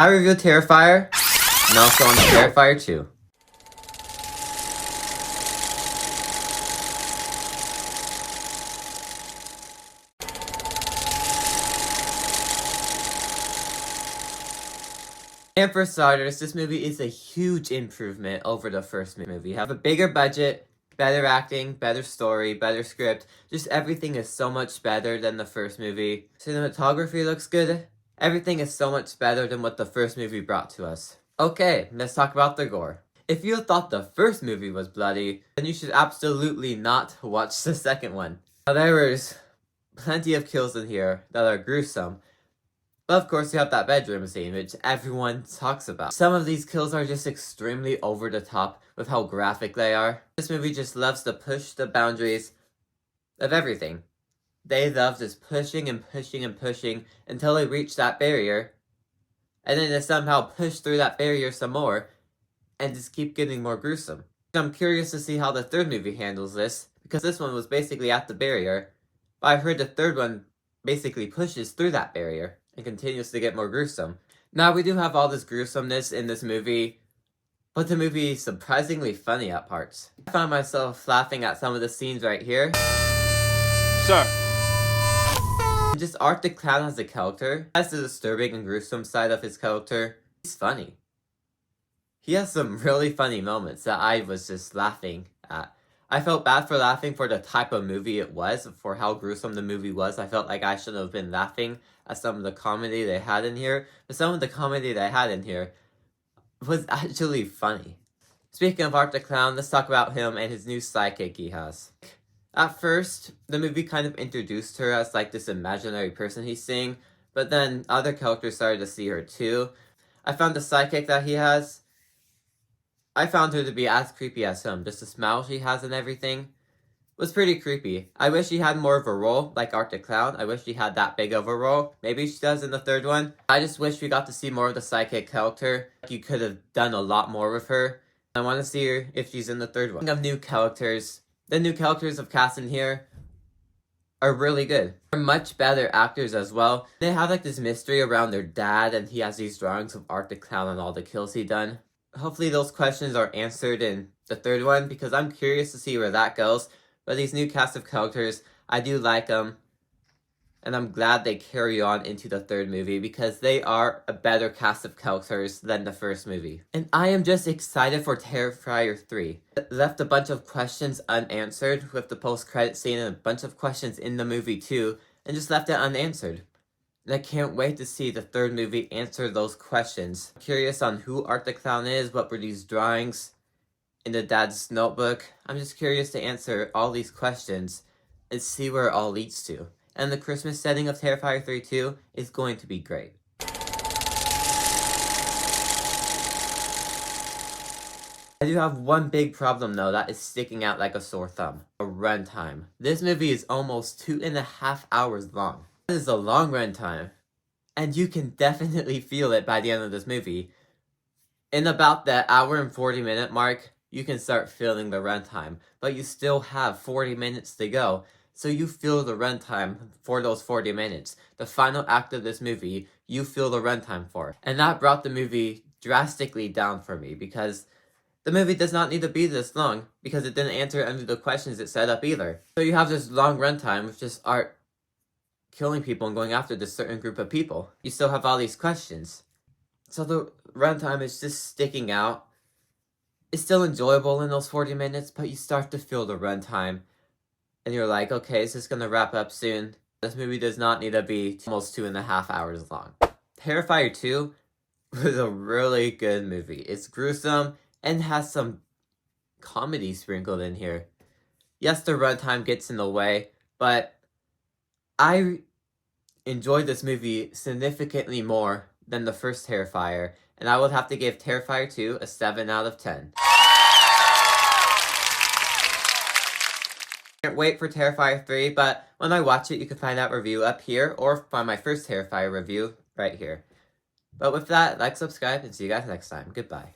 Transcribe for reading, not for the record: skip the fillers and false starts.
I reviewed Terrifier, and also on Terrifier 2. And for starters, this movie is a huge improvement over the first movie. You have a bigger budget, better acting, better story, better script. Just everything is so much better than the first movie. Cinematography looks good. Everything is so much better than what the first movie brought to us. Okay, let's talk about the gore. If you thought the first movie was bloody, then you should absolutely not watch the second one. Now, there is plenty of kills in here that are gruesome. But of course you have that bedroom scene, which everyone talks about. Some of these kills are just extremely over the top with how graphic they are. This movie just loves to push the boundaries of everything. They love just pushing and pushing and pushing until they reach that barrier. And then they somehow push through that barrier some more and just keep getting more gruesome. I'm curious to see how the third movie handles this, because this one was basically at the barrier. But I heard the third one basically pushes through that barrier and continues to get more gruesome. Now, we do have all this gruesomeness in this movie, but the movie is surprisingly funny at parts. I found myself laughing at some of the scenes right here. Sir. Just Art the Clown as a character has the disturbing and gruesome side of his character. He's funny. He has some really funny moments that I was just laughing at. I felt bad for laughing for the type of movie it was, for how gruesome the movie was. I felt like I should have been laughing at some of the comedy they had in here, but some of the comedy they had in here was actually funny. Speaking of Art the Clown, let's talk about him and his new sidekick he has. At first, the movie kind of introduced her as like this imaginary person he's seeing, but then other characters started to see her too. I found the sidekick that he has, I found her to be as creepy as him. Just the smile she has and everything was pretty creepy. I wish she had more of a role, like Art the Clown. I wish she had that big of a role. Maybe she does in the third one. I just wish we got to see more of the sidekick character. You could have done a lot more with her. I want to see her if she's in the third one. Of new characters, the new characters of cast in here are really good. They're much better actors as well. They have like this mystery around their dad, and he has these drawings of Art the Clown and all the kills he done. Hopefully those questions are answered in the third one, because I'm curious to see where that goes. But these new cast of characters, I do like them. And I'm glad they carry on into the third movie, because they are a better cast of characters than the first movie. And I am just excited for Terrifier 3. It left a bunch of questions unanswered with the post-credit scene, and a bunch of questions in the movie too, and just left it unanswered. And I can't wait to see the third movie answer those questions. I'm curious on who Art the Clown is, what were these drawings in the dad's notebook. I'm just curious to answer all these questions and see where it all leads to. And the Christmas setting of Terrifier 3 too is going to be great. I do have one big problem though that is sticking out like a sore thumb. A runtime. This movie is almost 2.5 hours long. That is a long runtime, and you can definitely feel it by the end of this movie. In about the hour and 40-minute mark, you can start feeling the runtime, but you still have 40 minutes to go, so you feel the runtime for those 40 minutes. The final act of this movie, you feel the runtime for. And that brought the movie drastically down for me, because the movie does not need to be this long, because it didn't answer any of the questions it set up either. So you have this long runtime with just Art killing people and going after this certain group of people. You still have all these questions. So the runtime is just sticking out. It's still enjoyable in those 40 minutes, but you start to feel the runtime. And you're like, okay, is this going to wrap up soon? This movie does not need to be almost 2.5 hours long. Terrifier 2 was a really good movie. It's gruesome and has some comedy sprinkled in here. Yes, the runtime gets in the way, but I enjoyed this movie significantly more than the first Terrifier, and I would have to give Terrifier 2 a 7 out of 10. Can't wait for Terrifier 3, but when I watch it, you can find that review up here, or find my first Terrifier review right here. But with that, like, subscribe, and see you guys next time. Goodbye.